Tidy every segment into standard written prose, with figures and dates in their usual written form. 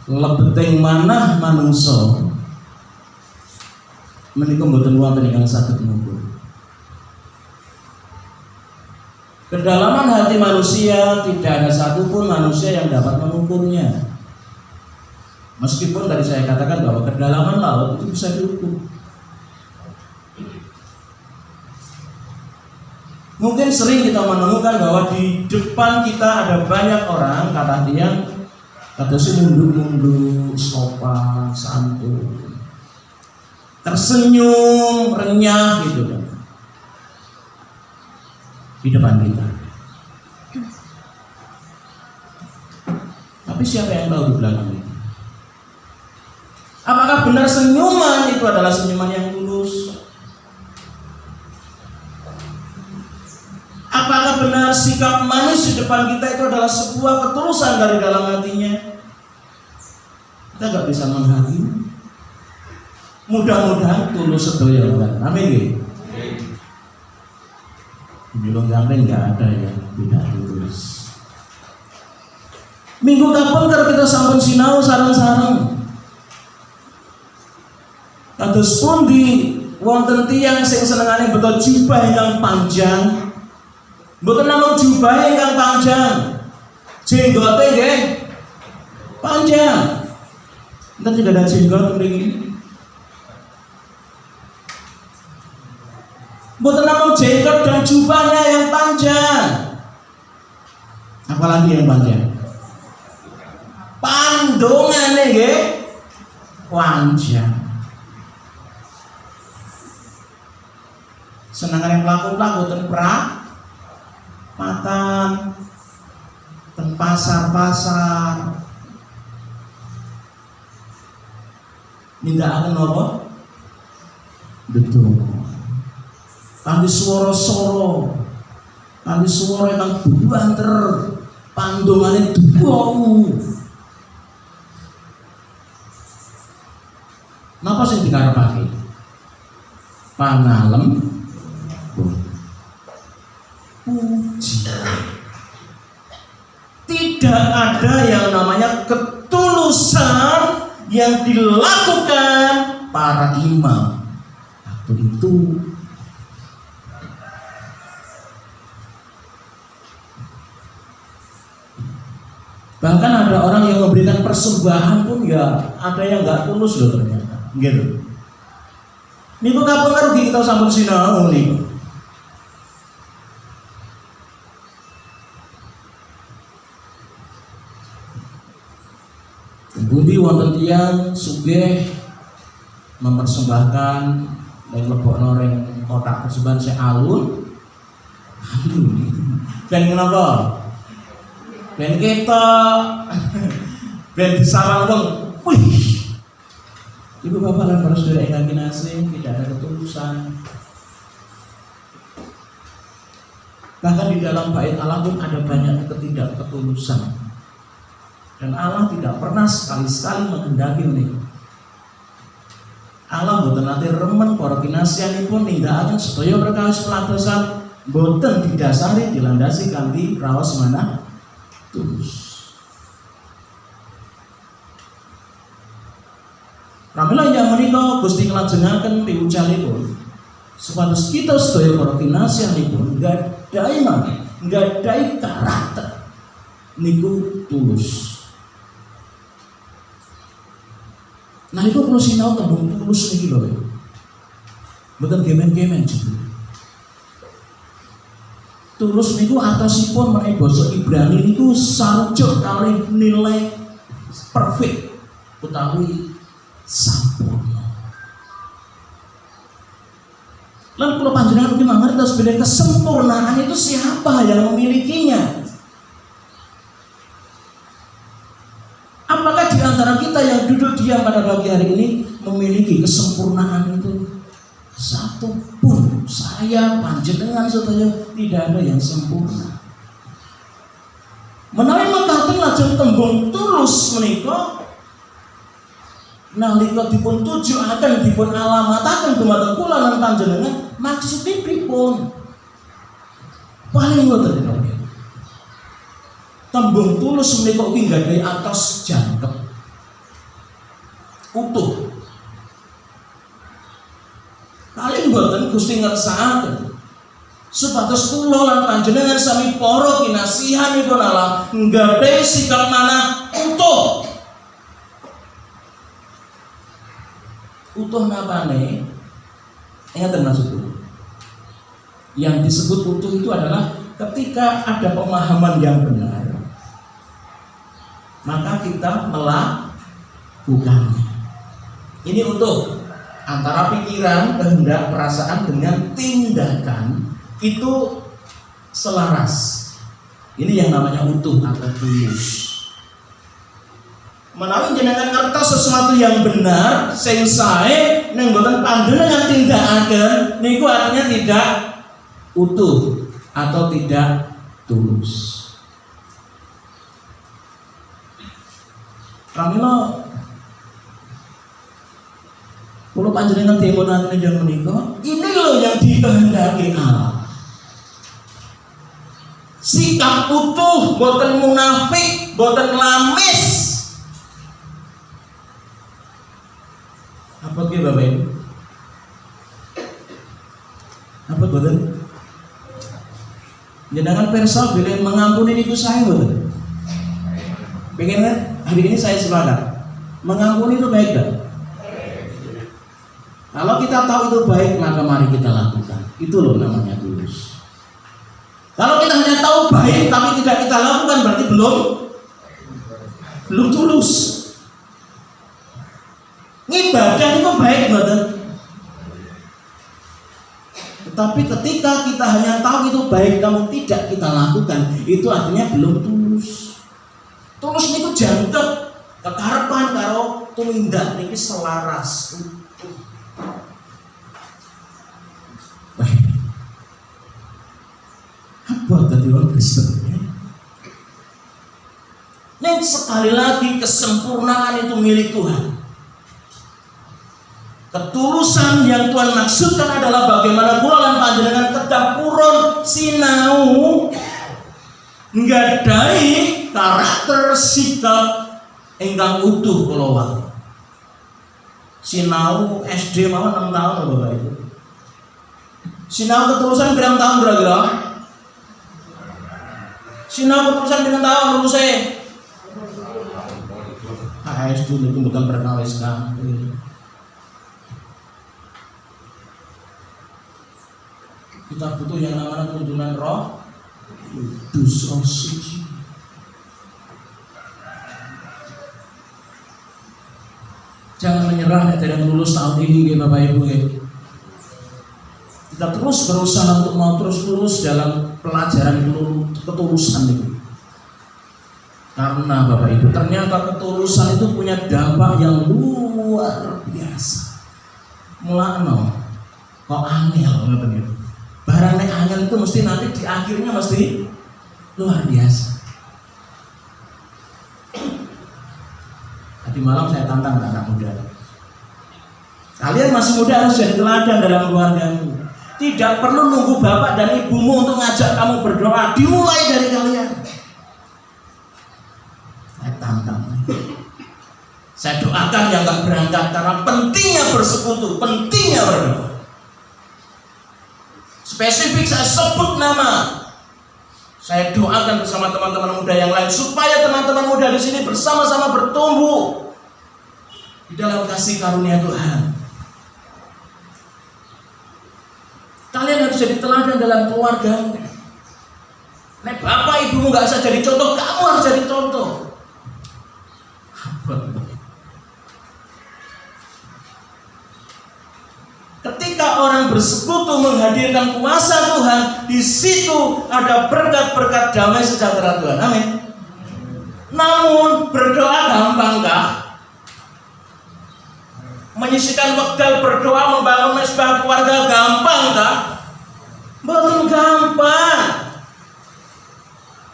lebeting manah manungsa menika mboten wonten ingkang saged ngukur. Kedalaman hati manusia tidak ada satupun manusia yang dapat mengukurnya. Meskipun tadi saya katakan bahwa kedalaman laut itu bisa diukur. Mungkin sering kita menemukan bahwa di depan kita ada banyak orang, kata dia, kata si mundur-mundur, sopan, santun, tersenyum, renyah gitu kan. Di depan kita. Tapi siapa yang tahu di belakang itu? Apakah benar senyuman itu adalah senyuman yang tulus? Apakah benar sikap manis di depan kita itu adalah sebuah ketulusan dari dalam hatinya? Kita nggak bisa menghakimi. Mudah-mudahan tulus sedaya. Amin. Bilang ganteng nggak ada yang tidak tulus. Minggu kapan kalau kita sampun sinau sareng-sareng. Kados pundi wonten tiyang sing senengane beto jubah ingkang panjang. Mboten namung jubah ingkang panjang. Jenggote nggih panjang. Enten juga ada jenggot mriki. Mboten namung jenggot dan jubahnya yang panjang. Apalagi yang panjang? Pandongane nggih panjang. Senengane mlaku-mlaku ten prapatan, ten pasar-pasar. Nindakaken napa? Betul. Kanthi swara-swara, kanthi swara kang buanter, pandongane duwau. Napa sing dikarepake? Pangalem puji. Tidak ada yang namanya ketulusan yang dilakukan para imam. Waktu itu bahkan ada orang yang memberikan persembahan pun ya ada yang nggak tulus loh ternyata. Gitu. Niku kapan rugi kita sampun sinau niku. Budi wonten tiyang sugih mempersembahkan dan lebokno ring kotak persembahan sing alun. Ben kenapa? Ben ketok. Ben disawang wong. Wih. Ibu bapak dan para saudara yang kinasih, tidak ada ketulusan. Bahkan di dalam bait Allah pun ada banyak ketidakketulusan. Dan Allah tidak pernah sekali-sekali menghendaki ini. Allah boten nate remen para kinasihanipun nindakaken sedaya perkawis pelatosan boten didasari dilandasi kanthi raos manah tulus. Pramila yang menika Gusti nglajengaken piwucanipun supados kita sedaya para kinasihanipun nggadahi manah, nggadahi karakter niku tulus. Nah itu perlu sinau tembung tulus niki lho. Mboten gemen-gemen jebul. Tulus niku atosipun menawi basa Ibrani niku sarujuk kali nilai perfect utawi sampurna. Lan kula panjenengan mungkin mangertos bedanya kesempurnaan itu siapa yang memilikinya? Apakah di antara kita yang duduk diam pada pagi hari ini memiliki kesempurnaan itu? Satu pun saya panjenengan sedaya tidak ada yang sempurna. Menawi mekaten lajeng tembung tulus menika nalika dipun tujuaken dipun alamataken dumateng kula lan panjenengan maksudipun paling ngoten tembung tulus menika ugi nggadahi atos jangkep. utuh. Paling mboten Gusti ngersakaken supados kula lan panjenengan sami para kinasihanipun Allah nggadhahi sikap manah utuh. Utuh napane? Ingat maksudku. Yang disebut utuh itu adalah ketika ada pemahaman yang benar, maka kita melakukannya. Ini utuh. Antara pikiran, kehendak, perasaan dengan tindakan itu selaras. Ini yang namanya utuh atau tulus. Menawi jenengan ngertos sesuatu yang benar, sing sae ning mboten panjenengan tindakaken, niku artinya tidak utuh atau tidak tulus. Pramila kalau panjenengan demo nanti yang menikah, ini loh yang dikehendaki Allah. Sikap utuh, boten munafik, boten lamis. Apa ke Bapak Ibu? Apa boten? Jenengan persa bila mengampuni niku saya boten. Pengen kan? Hari ini saya sepakat. Mengampuni itu baik tak? Kalau kita tahu itu baik, maka mari kita lakukan. Itu loh namanya tulus. Kalau kita hanya tahu baik tapi tidak kita lakukan, berarti belum tulus. Ibadah itu baik, betul. Tetapi ketika kita hanya tahu itu baik namun tidak kita lakukan, itu artinya belum tulus. Tulus niku jangkep kekarepan karo tumindak niki selaras. Apa tadi orang Kristen? Dan sekali lagi kesempurnaan itu milik Tuhan. Ketulusan yang Tuhan maksudkan adalah bagaimana kula lan panjenengan kedah purun sinau nggadhahi karakter sikap ingkang utuh kula wae. Sinau SD mawon 6 tahun lho Bapak Ibu. Sinau ketulusan berapa tahun kira-kira? Sinau ketulusan dengan tahun lulusnya. SD itu bukan perkawis kan. Kita butuh yang namanya tuntunan roh kudus, roh suci. Jangan menyerah dari lulus tahun ini Bapak Ibu. Kita terus berusaha untuk mau terus lulus dalam pelajaran ketulusan itu. Karena Bapak Ibu, ternyata ketulusan itu punya dampak yang luar biasa. Mulakno kok angel ngoten niku. Barang nek angel itu mesti nanti di akhirnya mesti luar biasa. Tadi malam saya tantang anak muda. Kalian masih muda harus jadi teladan dalam keluargamu. Tidak perlu nunggu bapak dan ibumu untuk ngajak kamu berdoa. Dimulai dari kalian. Saya tantang. Saya doakan yang gak berangkat karena pentingnya bersekutu, pentingnya berdoa. Spesifik saya sebut nama. Saya doakan bersama teman-teman muda yang lain supaya teman-teman muda di sini bersama-sama bertumbuh di dalam kasih karunia Tuhan. Kalian harus jadi teladan dalam keluarga. Nek bapak ibumu gak bisa jadi contoh, kamu harus jadi contoh. Ketika orang bersekutu menghadirkan kuasa Tuhan, di situ ada berkat-berkat damai sejahtera Tuhan. Amin. Namun berdoa gampangkah? Menyisikan waktu berdoa membangun mesbah keluarga gampangkah? Belum gampang.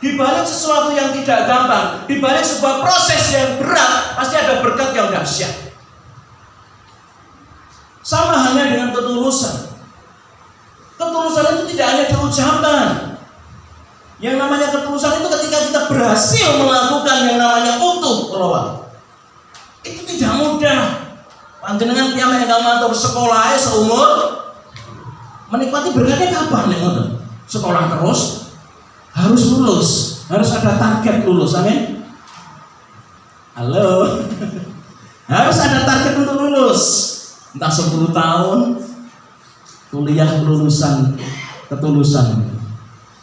Di balik sesuatu yang tidak gampang, di balik sebuah proses yang berat, pasti ada berkat yang dahsyat. Sama halnya dengan ketulusan. Ketulusan itu tidak hanya diucapkan. Yang namanya ketulusan itu ketika kita berhasil melakukan yang namanya utuh keluar. Itu tidak mudah. Panjenengan piyambak ingkang matur sekolahnya seumur menikmati berkatnya kapan nih ngoten? Sekolah terus harus lulus, harus ada target lulus, amin. Halo. Harus ada target untuk lulus. Entah 10 tahun kuliah kelulusan, ketulusan.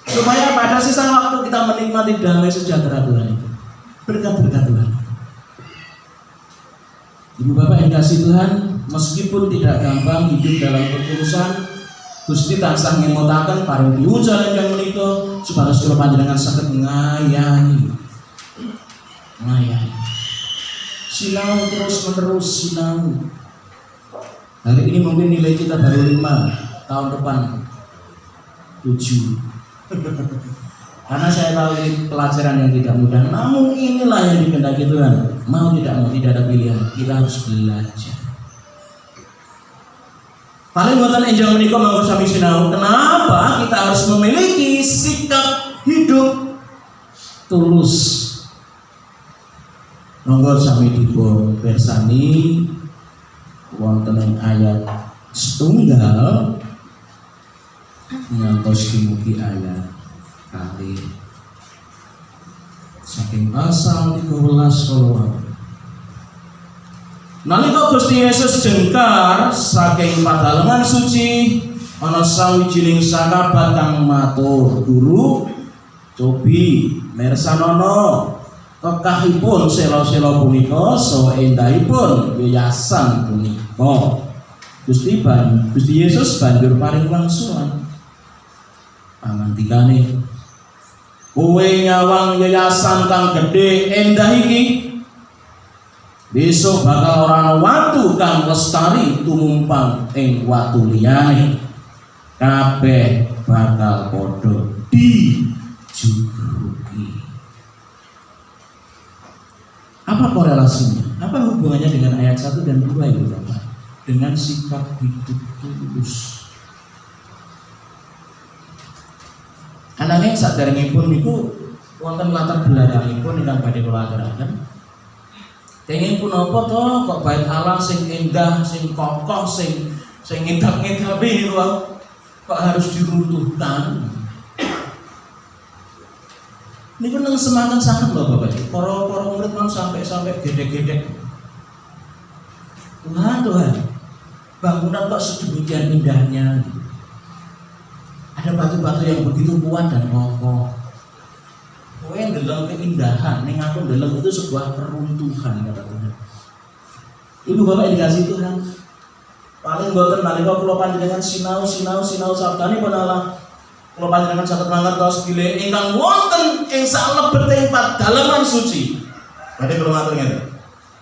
Supaya pada sisa waktu kita menikmati damai sejahtera Tuhan itu. Berkat-berkat Tuhan. Ibu bapak yang kasih Tuhan, meskipun tidak gampang hidup dalam ketulusan, Gusti tansah ngemutaken paring diujalan yang menika supados kula panjenengan saged ngayahi. Sinau terus menerus sinau. Hari ini mungkin nilai kita baru 5, tahun depan 7. Karena saya tahu ini pelajaran yang tidak mudah. Namun inilah yang dikehendaki Tuhan. Mau tidak mau tidak ada pilihan. Kita harus belajar. Paling buatan enjang menikah mangko sami sinau. Kenapa kita harus memiliki sikap hidup tulus? Monggo sami dipun bersani wonten ing ayat setunggal ngantos dumugi ayat kali saking pasal 13 kalau nalika Gusti Yesus jengkar saking padhalengan suci ana sawijining sahabat kang matur, "Guru, cobi mirsanono kekahipun sela-sela punika saha endahipun yayasan punika." Gusti Yesus banjur paring wangsulan pangandikane, "Kowe nyawang yayasan kang gedhe endah iki, besok bakal ora ana watu kang lestari tumumpang ing watu liyane, kabeh bakal padha dijugruki." Apa korelasinya? Apa hubungannya dengan ayat 1 dan 2 itu Bapak? Dengan sikap hidup tulus. Ananging saderengipun niku wonten latar belakangipun ingkang badhe kula aturaken. Kenging punapa to kok bait Allah sing endah, sing kokoh, sing ngedap-ngedapi kok harus diruntuhkan? Niku nang semangat sangat loh Bapak. Para murid kan sampai gede-gede. Tuhan, bangunan kok sedemikian indahnya. Ada batu-batu yang begitu kuat dan kokoh. Kowe ndelok keindahan, ning aku ndelok itu sebuah peruntuhan kata Tuhan. Ibu bapak dikasih Tuhan. Paling boten nalika kula panjenengan sinau sabdane pun Allah. Kula panjenengan saged mangertos bilih ingkang wonten ing salebeting padalaman suci. Badhe kula matur ngeten.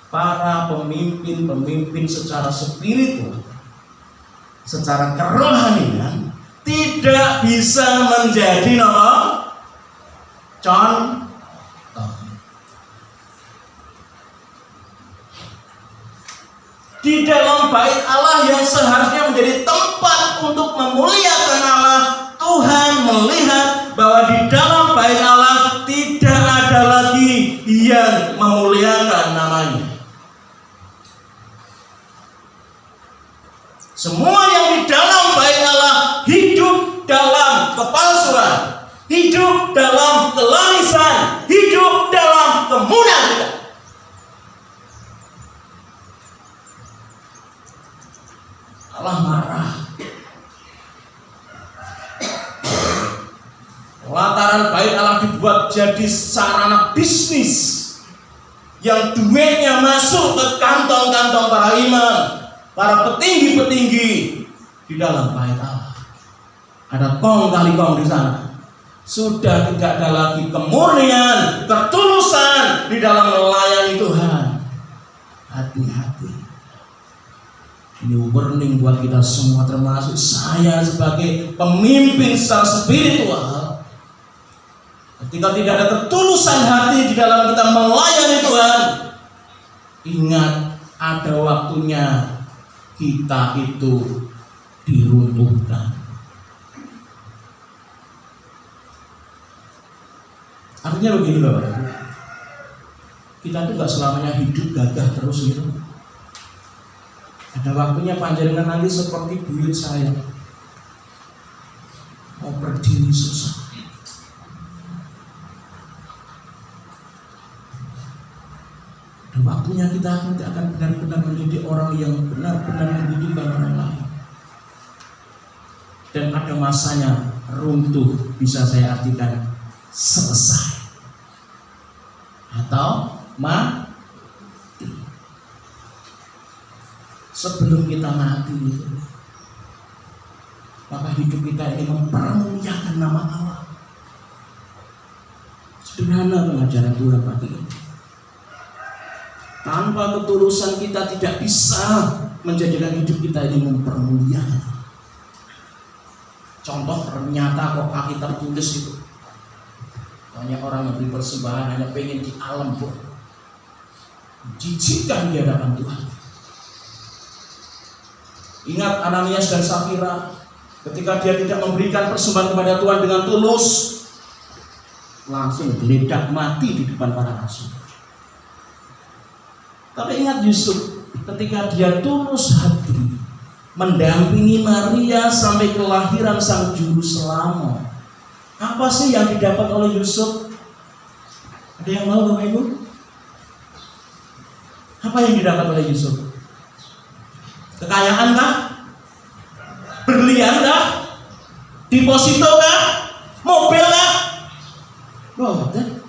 Para pemimpin secara spiritual, secara kerohanian tidak bisa menjadi contoh. Di dalam bait Allah yang seharusnya menjadi tempat untuk memuliakan Allah, Tuhan melihat bahwa di dalam bait Allah tidak ada lagi yang memuliakan namanya. Semua yang di dalam bait Allah hidup dalam kepalsuan, hidup dalam kelalisan, hidup dalam kemunafikan. Allah marah. Lantaran bait Allah dibuat jadi sarana bisnis yang duitnya masuk ke kantong-kantong para imam, para petinggi-petinggi di dalam bait Allah. Ada kong kali kong di sana. Sudah tidak ada lagi kemurnian, ketulusan di dalam melayani Tuhan. Hati-hati. Ini warning buat kita semua, termasuk saya sebagai pemimpin secara spiritual. Ketika tidak ada ketulusan hati di dalam kita melayani Tuhan, ingat ada waktunya kita itu diruntuhkan. Artinya begini Bapak, kita itu gak selamanya hidup gagah terus gitu. Ada waktunya panjenengan nanti seperti buyut saya, mau berdiri susah. Ada waktunya kita nanti akan benar-benar menjadi orang yang benar-benar menghidupkan orang lain. Dan ada masanya runtuh, bisa saya artikan selesai atau mati. Sebelum kita mati itu, maka hidup kita ini mempermuliakan nama Allah. Sederhana pengajaran Tuhan pagi ini. Tanpa ketulusan kita tidak bisa menjadikan hidup kita ini mempermuliakan. Contoh ternyata kok Alkitab tulis itu banyak orang yang beri persembahan hanya pengen di alam pun jijikkan di hadapan Tuhan. Ingat Ananias dan Safira, ketika dia tidak memberikan persembahan kepada Tuhan dengan tulus, langsung geledak mati di depan para rasul. Tapi ingat Yusuf, ketika dia tulus hati mendampingi Maria sampai kelahiran sang juru selamat, apa sih yang didapat oleh Yusuf? Ada yang tahu Bapak Ibu? Apa yang didapat oleh Yusuf? Kekayaan kah? Berlian kah? Deposito kah? Mobil kah? Boten.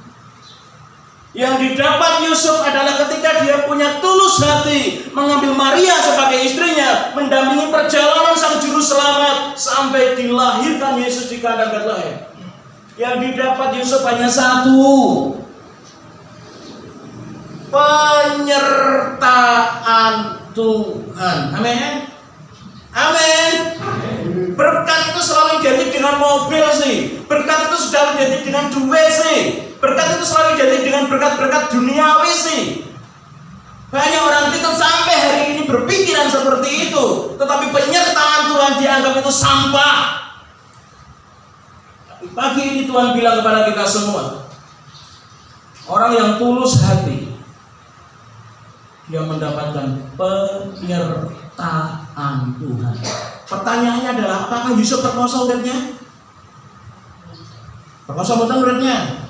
Yang didapat Yusuf adalah ketika dia punya tulus hati mengambil Maria sebagai istrinya, mendampingi perjalanan sang juru selamat sampai dilahirkan Yesus di kandang Betlehem. Yang didapat Yusuf hanya satu: penyertaan Tuhan. Amin. Amin. Berkat itu selalu identik dengan mobil sih. Berkat itu selalu identik dengan duit sih. Berkat itu selalu identik dengan berkat-berkat duniawi sih. Banyak orang Kristen sampai hari ini berpikiran seperti itu, tetapi penyertaan Tuhan dianggap itu sampah. Pagi ini Tuhan bilang kepada kita semua, orang yang tulus hati, dia mendapatkan penyertaan Tuhan. Pertanyaannya adalah, apakah Yusuf terkosa uratnya? Terkosa betul uratnya?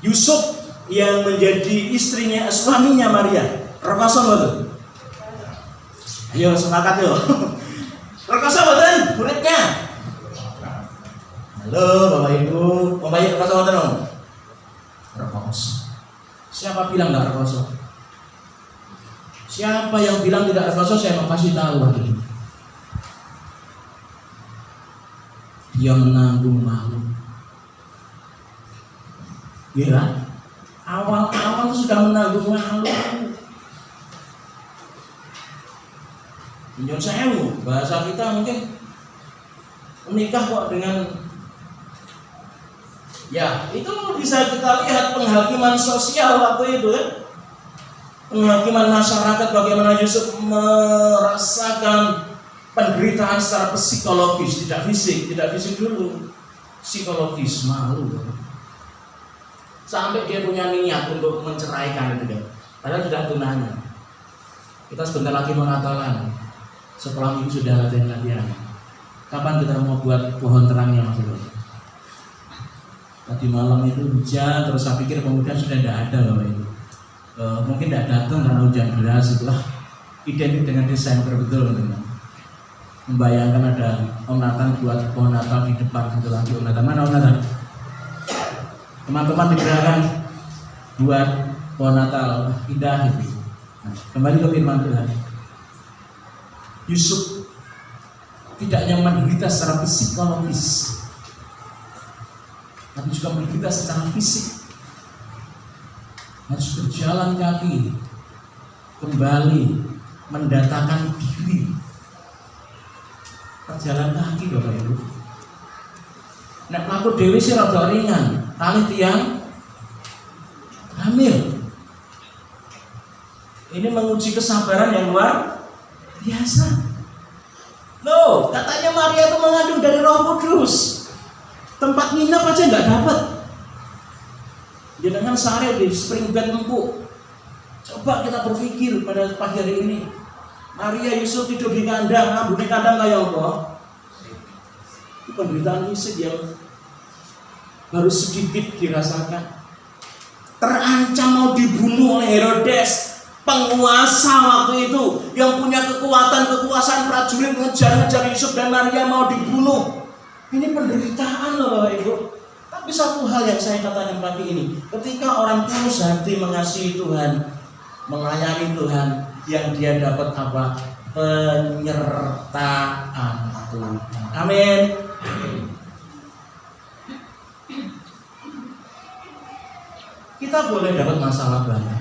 Yusuf yang menjadi istrinya, suaminya Maria, terkosa betul? Ayo sepakat yuk. Terkosa betul uratnya? Halo Bapak Ibu, Bapak Ibu terkosa betul dong? Terkosa. Siapa bilang tidak terkosa? Siapa yang bilang tidak terkosa, saya mau kasih tahu lagi. Dia menanggung malu. Ya, awal-awal sudah menanggung malu. Injil sewu, bahasa kita mungkin menikah kok dengan, ya itu bisa kita lihat penghakiman sosial waktu itu kan. Penghakiman masyarakat bagaimana Yusuf merasakan penderitaan secara psikologis, tidak fisik dulu, psikologis, malu. Sampai dia punya niat untuk menceraikan itu kan. Padahal sudah tunangan. Kita sebentar lagi mau Natalan. Setelah ini sudah latihan. Kapan kita mau buat pohon terangnya maksudnya? Tadi malam itu hujan, terus saya pikir kemudian sudah tidak ada Bapak Ibu. Mungkin tidak datang karena hujan deras, itulah identik dengan Desember betul teman-teman. Membayangkan ada Om Nathan buat pohon Natal di depan itu lagi. Om Nathan, mana Om Nathan? Teman-teman digerakkan buat pohon Natal indah itu. Nah, kembali ke firman Tuhan. Yusuf tidak hanya menderita secara psikologis, tapi juga menderita secara fisik. Harus berjalan kaki kembali mendatangkan diri, berjalan kaki Bapak Ibu. Nek mlaku dhewe sih rada ringan, kalih tiyang hamil. Ini menguji kesabaran yang luar biasa. Loh, katanya Maria itu mengandung dari Roh Kudus. Tempat nginap aja nggak dapat. Jangan sehari di spring bed empuk. Coba kita berpikir pada pagi hari ini, Maria Yusuf tidur di kandang, ambune kandang kaya apa? Itu penderitaan fisik yang baru sedikit dirasakan. Terancam mau dibunuh oleh Herodes, penguasa waktu itu yang punya kekuasaan prajurit ngejar-ngejar Yusuf dan Maria mau dibunuh. Ini penderitaan loh Bapak Ibu. Tapi satu hal yang saya katakan pagi ini, ketika orang tulus hati mengasihi Tuhan, melayani Tuhan, yang dia dapat apa? Penyertaan Tuhan. Amin. Kita boleh dapat masalah banyak.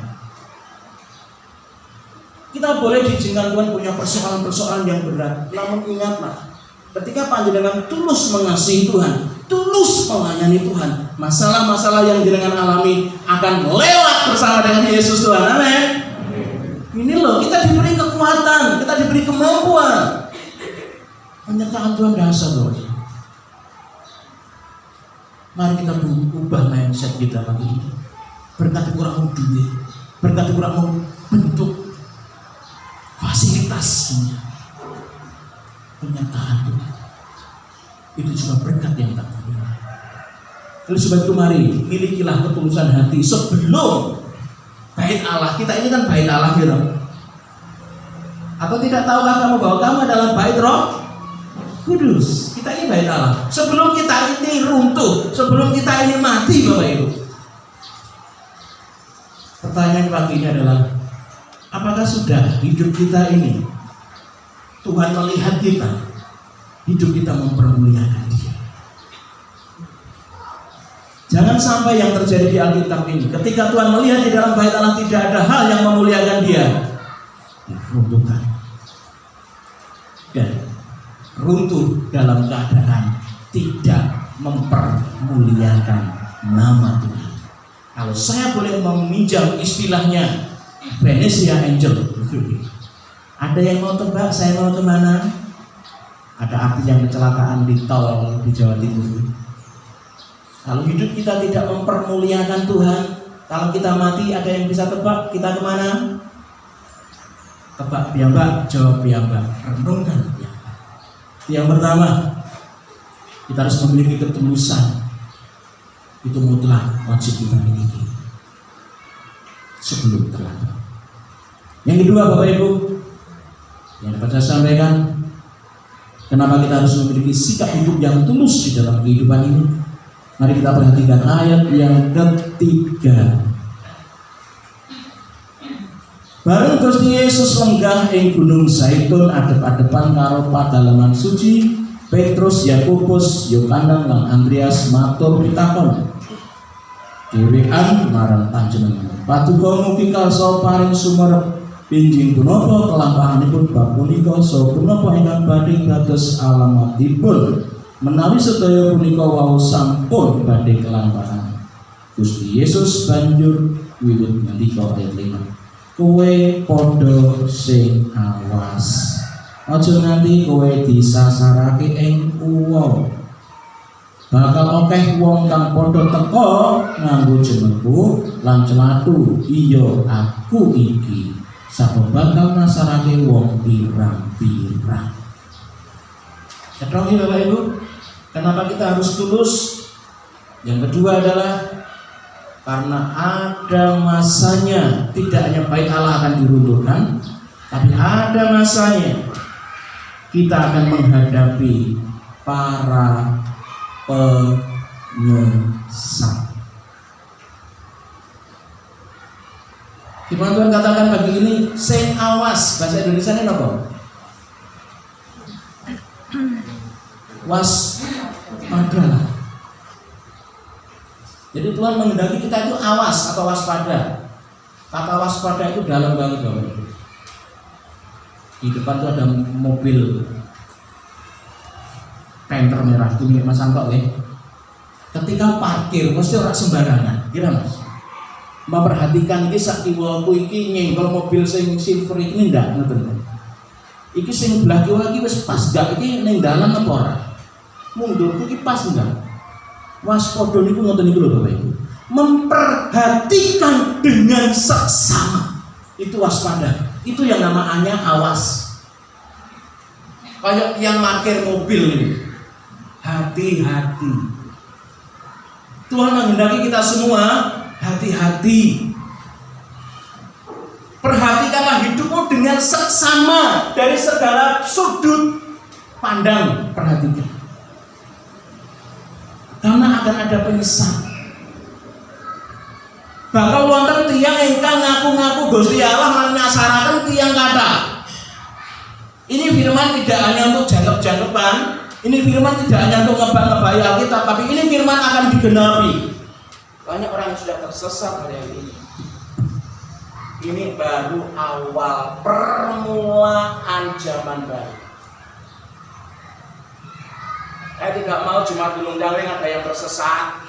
Kita boleh diizinkan Tuhan punya persoalan-persoalan yang berat. Namun ingatlah, ketika panjenengan tulus mengasihi Tuhan, tulus melayani Tuhan, masalah-masalah yang jenengan alami akan lewat bersama dengan Yesus Tuhan. Amin. Ini loh, kita diberi kekuatan, kita diberi kemampuan. Penyertaan Tuhan dahsyat loh. Mari kita ubah mindset kita pagi ini. Berkati kurang mau duit, berkati kurang mau bentuk fasilitasnya. Penyertaan Tuhan itu juga berkat yang tak ternilai. Oleh sebab itu mari milikilah ketulusan hati sebelum bait Allah. Kita ini kan bait Allah gitu. Atau tidak tahukah kamu bahwa kamu adalah bait Roh Kudus? Kita ini bait Allah. Sebelum kita ini runtuh, sebelum kita ini mati Bapak Ibu. Pertanyaan pagi ini adalah, apakah sudah hidup kita ini Tuhan melihat kita, hidup kita mempermuliakan Dia? Jangan sampai yang terjadi di Alkitab ini, ketika Tuhan melihat di dalam bait Allah tidak ada hal yang memuliakan Dia, diruntuhkan dan runtuh dalam keadaan tidak mempermuliakan nama Tuhan. Kalau saya boleh meminjam istilahnya Venetia Angel, ada yang mau tebak saya mau kemana? Ada artis yang kecelakaan di tol di Jawa Timur. Kalau hidup kita tidak mempermuliakan Tuhan, kalau kita mati ada yang bisa tebak kita kemana? Tebak piyambak, jawab piyambak, renungkan piyambak. Yang pertama, kita harus memiliki ketulusan. Itu mutlak wajib kita miliki sebelum terlambat. Yang kedua Bapak Ibu, yang dapat saya sampaikan, kenapa kita harus memiliki sikap hidup yang tulus di dalam kehidupan ini? Mari kita perhatikan ayat yang ketiga. Bareng Gusti Yesus lenggah ing Gunung Zaitun adep-adepan karo padalaman suci, Petrus, Yakobus, Yohanes lan Andreas matur pitakon. Dhewean marang panjenengan, paduka mugi kalsa paring sumer pinjing punapa kelampahanipun bab punika saha punapa ingkang badhe dados alamatipun menawi sedaya punika wau sampun badhe kelampahan. Gusti Yesus banjur wiwit ngendika ayat 5, kowe padha sing awas, aja nganti kowe disasarake ing uwa. Bakal akeh wong kang padha teka nganggo jenengku lan celatu, iya aku iki sampun bakal nasarake wong pirang-pirang. Ketongi Bapak Ibu, kenapa kita harus tulus? Yang kedua adalah karena ada masanya, tidak hanya bait Allah akan diruntuhkan, tapi ada masanya kita akan menghadapi para penyesal. Gimana Tuhan katakan pagi ini, sing awas, bahasa Indonesia ini apa? Waspada. Jadi Tuhan menghendaki kita itu awas atau waspada. Kata waspada itu dalam banget Bapak Ibu. Di depan itu ada mobil Panther merah itu milik Mas Anto ya. Ketika parkir mesti orang sembarangan, kira Mas. Memperhatikan iki sak kiwaku iki nyenggol mobil sing silver iki ndak ngoten. Iki sing belah kiwa iki wis pas gak iki ning dalan apa ora? Mundurku iki pas ndak? Waspada niku ngoten niku lho Bapak Ibu. Memperhatikan dengan seksama. itu waspada. Itu yang namanya awas. Kayak yang parkir mobil ini, hati-hati. Tuhan menghendaki kita semua hati-hati. Perhatikanlah hidupmu dengan seksama dari segala sudut pandang. Perhatikan, karena akan ada penyesal. Bakal wonten tiyang ingkang ngaku-ngaku Gusti Allah nyasaraken tiyang kata. Ini firman tidak hanya untuk jangkep-jangkepan, ini firman tidak hanya untuk ngebak-ngebayi Alkitab, tapi ini firman akan digenapi. Banyak orang yang sudah tersesat hari ini. Ini baru awal permulaan zaman baru. Saya tidak mau cuma Gunung Jangwing ada yang tersesat.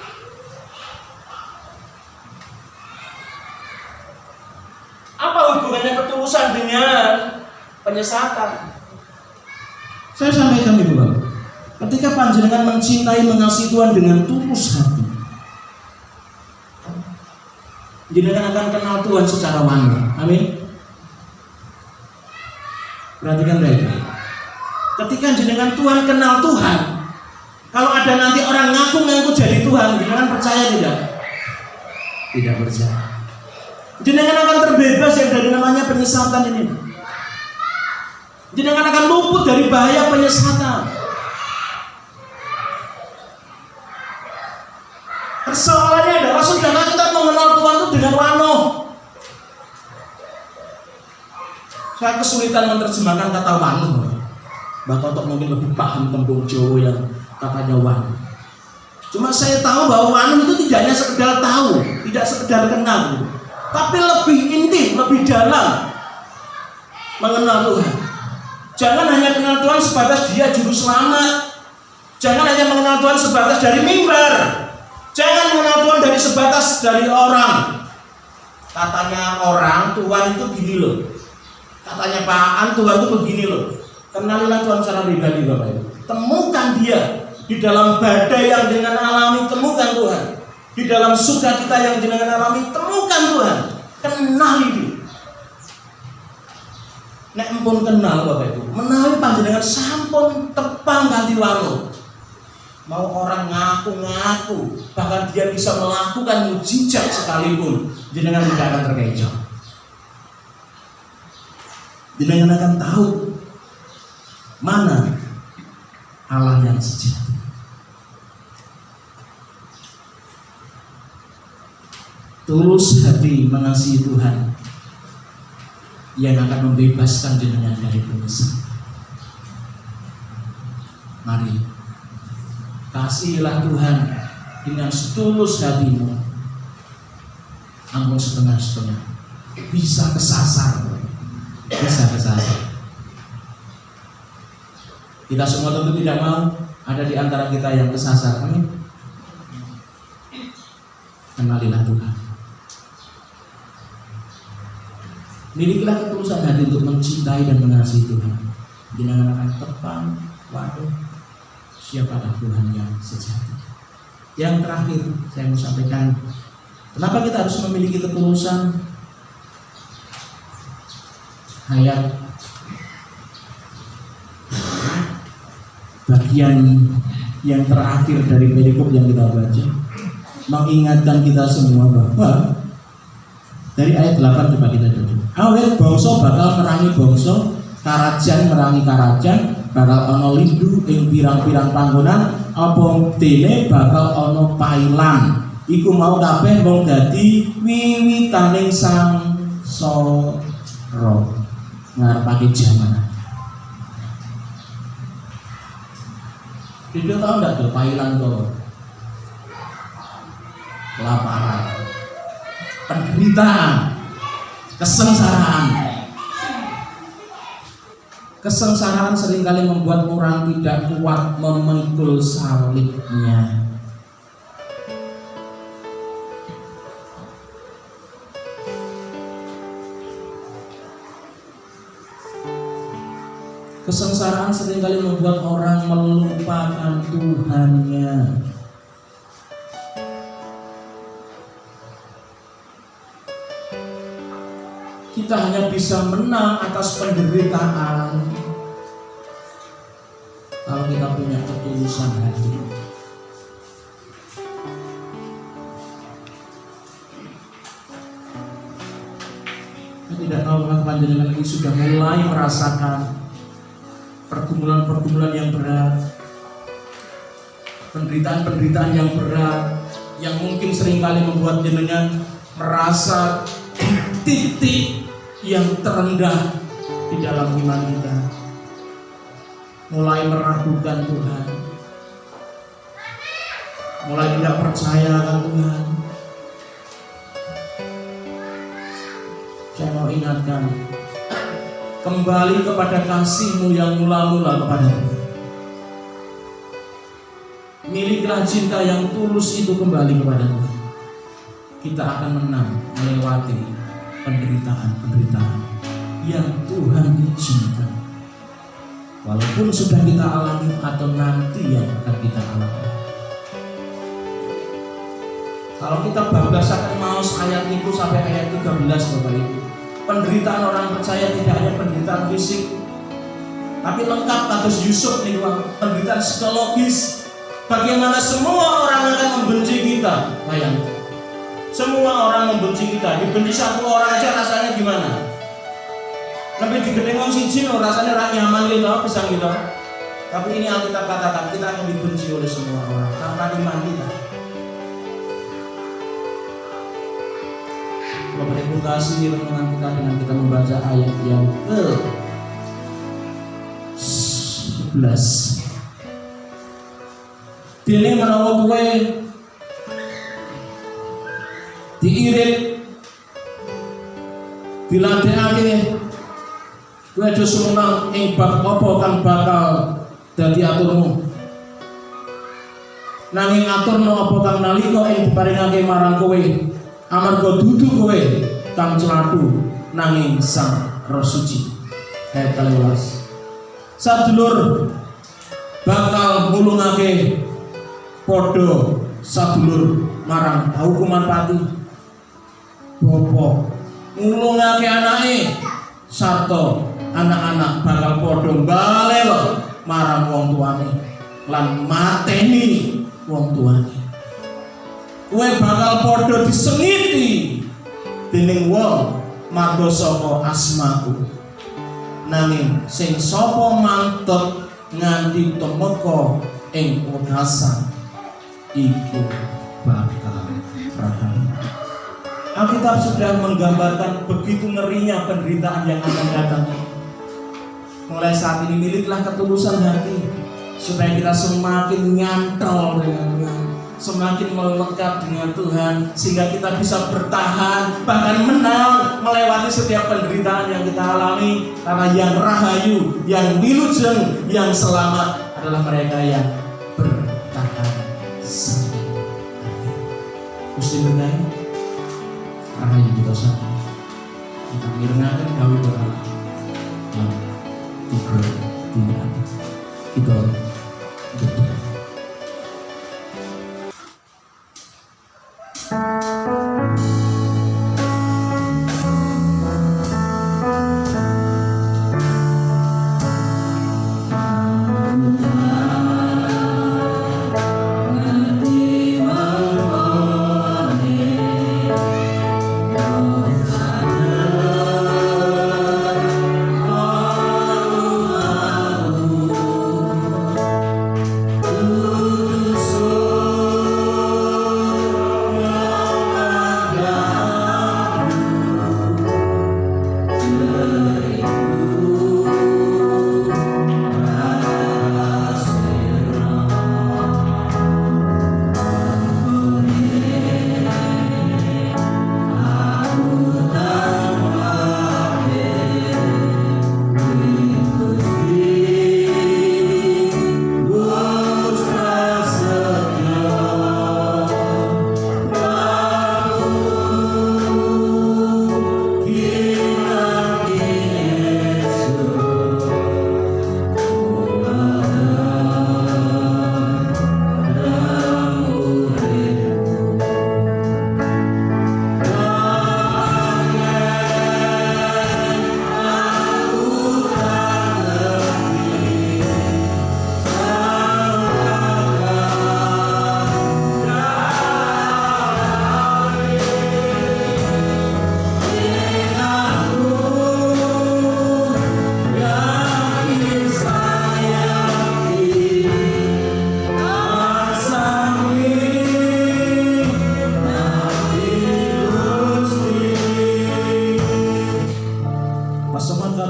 Apa hubungannya ketulusan dengan penyesatan? Saya sampaikan Ibu Bapak, ketika panjenengan mencintai mengasihi Tuhan dengan tulus hati, jenengan akan kenal Tuhan secara wani. Amin. Perhatikan baik-baik. Ketika jenengan Tuhan kenal Tuhan, kalau ada nanti orang ngaku-ngaku jadi Tuhan, jenengan percaya tidak? Tidak percaya. Jenengan akan terbebas yang dari namanya penyesatan ini. Jenengan akan luput dari bahaya penyesatan. Persoalannya adalah saudara kita mengenal Tuhan itu dengan wano. Saya kesulitan menerjemahkan kata wano. Bapak Tok mungkin lebih paham tembung Jawa yang katanya wano. Cuma saya tahu bahwa wano itu tidak hanya sekedar tahu, tidak sekedar kenal, tapi lebih intim, lebih dalam mengenal Tuhan. Jangan hanya kenal Tuhan sebatas dia juru selamat. Jangan hanya mengenal Tuhan sebatas dari mimbar. Jangan mengenal Tuhan dari sebatas dari orang. Katanya orang, Tuhan itu gini loh. Katanya Pak An, Tuhan itu begini loh. Kenalilah Tuhan secara pribadi Bapak Ibu. Temukan dia di dalam badai yang dengan alami, temukan Tuhan. Di dalam sukacita yang dengan alami, temukan Tuhan. Kenali dia. Nek empun kenal Bapak Ibu, menawi panjenengan sampun tepang kanthi wano. Mau orang ngaku-ngaku, bahkan dia bisa melakukan mujizat sekalipun, jenengan tidak akan terkecoh. Jenengan akan tahu mana Allah yang sejati. Tulus hati mengasihi Tuhan yang akan membebaskan jenengan dari penyesalan. Mari kasihilah Tuhan dengan setulus hatimu. Ampun setengah-setengah. Bisa kesasar. Bisa kesasar. Kita semua tentu tidak mau ada di antara kita yang kesasar. Amin. Kenalilah Tuhan. Milikilah ketulusan hati untuk mencintai dan mengasihi Tuhan. Jenengan akan tepang, waduh, siapakah Tuhan yang sejati. Yang terakhir saya mau sampaikan, kenapa kita harus memiliki ketulusan? Ayat bagian yang terakhir dari perikop yang kita baca mengingatkan kita semua bahwa dari ayat 8 coba kita dulu. Awet bangsa bakal merangi bangsa, karajan merangi karajan, bakal ana lindu ing pirang-pirang panggonan, apa dene bakal ana pailan. Iku mau kabeh mung dadi wiwitaning sangsara ngarepake jaman. Tidak tahu enggak tuh pailan tuh? Kelaparan, penderitaan, kesengsaraan. Kesengsaraan seringkali membuat orang tidak kuat memikul salibnya. Kesengsaraan seringkali membuat orang melupakan Tuhannya. kita hanya bisa menang atas penderitaan kalau kita punya ketulusan hati. Saya tidak tahu apakah panjenengan ini sudah mulai merasakan pergumulan-pergumulan yang berat, penderitaan-penderitaan yang berat, yang mungkin seringkali membuat jenengan merasa titik yang terendah di dalam iman kita, mulai meragukan Tuhan, mulai tidak percaya akan Tuhan. Saya mau ingatkan, kembali kepada kasih-Mu yang mula-mula kepada Tuhan. Miliklah cinta yang tulus itu kembali kepada Tuhan. Kita akan menang melewati penderitaan-penderitaan yang Tuhan izinkan, walaupun sudah kita alami atau nanti yang akan kita alami. Kalau kita babasakan maus ayat itu sampai ayat 13, Bapak Ibu, penderitaan orang percaya tidak hanya penderitaan fisik, tapi lengkap kados Yusuf nih, penderitaan psikologis. Bagaimana semua orang akan membenci kita. Bayangkan, semua orang membenci kita. Dibenci satu orang aja rasanya gimana? Lebih digedeng wong siji rasanya ra nyaman gitu, bisa gitu. Tapi ini Alkitab katakan kita akan dibenci oleh semua orang karena iman kita. Bapak Ibu kasih renungan kita dengan kita membaca ayat yang ke-11. Dene menawa kowe diirit, diladekake, kowe aja sumeneng ing bab apa kang bakal dadi aturmu. Nanging aturno apa kang nalika ing diparingake marang kowe, amarga dudu kowe kang celatu nanging Sang Roh Suci. Ayat 13. Sadulur bakal mulungake padha sadulur marang hukuman pati. Bapa ngulungake anake sarta anak-anak bakal padha balelo marang wong tuane lan mateni wong tuane. Kowe bakal padha disengiti dening wong marga saka asmaku. Nanging sing sapa mantep nganti temeka ing wekasan iku bakal rahaya. Alkitab sudah menggambarkan begitu ngerinya penderitaan yang akan datang. Mulai saat ini miliklah ketulusan hati supaya kita semakin nyantol dengan Tuhan, semakin melekat dengan Tuhan, sehingga kita bisa bertahan bahkan menang melewati setiap penderitaan yang kita alami. Karena yang rahayu, yang wilujeng, yang selamat adalah mereka yang bertahan sampai akhir. Gusti berkaya rahayu kita sama kita mirnakan gawe berhala yang tidak kita betul.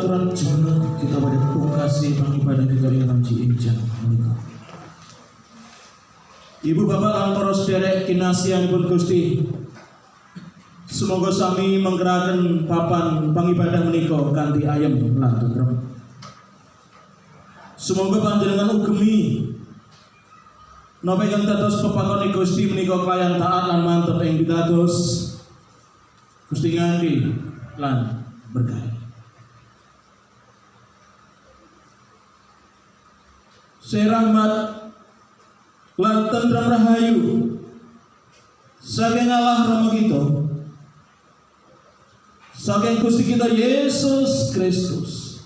aturan jono kita pada pungkasi pangibadah kita yang ciinjak menika. Ibu bapak lan para sederek kinasihanipun Gusti, semoga sami menggerakkan papan pangibadah menika kanthi ayem lan tentrem. Semoga panjenengan ugemi napa ingkang dados pepanggon Gusti menika kelayan taat lan mantep ing pitados Gusti ngangge lan berkah. Serahmat lan tentrem rahayu saking Allah Rama kita, saking Gusti kita Yesus Kristus,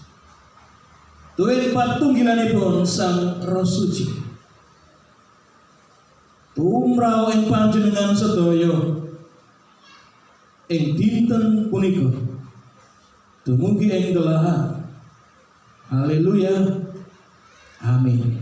tuwin patunggilanipun Sang Roh Suci, tumrap ing panjenengan sedaya ing dinten punika dumugi ing delahan. Haleluya. Amin.